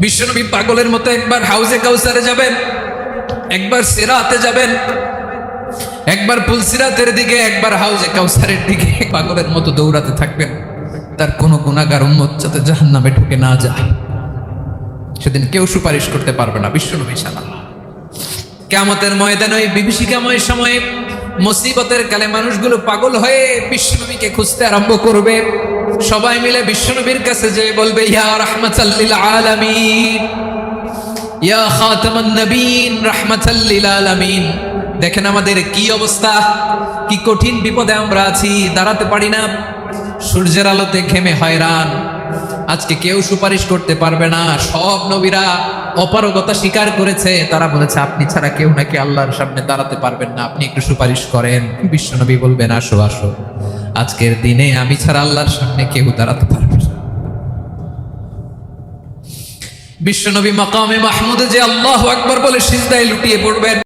বিশ্বনবী পাগলের মতো একবার হাউজে কাউসারে যাবেন, একবার সিরাতে যাবেন, একবার পুলসিরাতের দিকে, একবার হাউজে কাউসারের দিকে পাগলের মতো দৌড়াতে থাকবেন। তার কোনো গুনাহগার উম্মত যাতে জাহান্নামে ঢুকে না যায়, সেদিন কেউ সুপারিশ করতে পারবে না বিশ্বনবী ছাড়া। কিয়ামতের ময়দানে ওই বিভীষিকাময় সময়ে মুসিবতের কালে মানুষগুলো পাগল হয়ে বিশ্বনবীকে খুঁজতে আরম্ভ করবে। সবাই মিলে বিশ্বনবীর কাছে যেয়ে বলবে, ইয়া রাহমাতাল লিল আলামিন, ইয়া খাতামান নবীন, রাহমাতাল লিল আলামিন। দেখেন আমাদের কি অবস্থা, কি কঠিন বিপদে আমরা আছি, দাঁড়াতে পারি না, সূর্যের আলোতে ঘেমে হয়রান। আজকে কেউ সুপারিশ করতে পারবে না। সব নবীরা অপারগতা স্বীকার করেছে, তারা বলেছে আপনি ছাড়া কেউ নাকি আল্লাহর সামনে দাঁড়াতে পারবেন না, আপনি একটু সুপারিশ করেন। বিশ্বনবী বলবেন, আসো আসো, আজকের দিনে আমি ছাড়া আল্লাহর সামনে কেউ দাঁড়াতে পারবে না। বিশ্বনবী মাকামে মাহমুদে যে আল্লাহু আকবার বলে সিজদায় লুটিয়ে পড়বেন।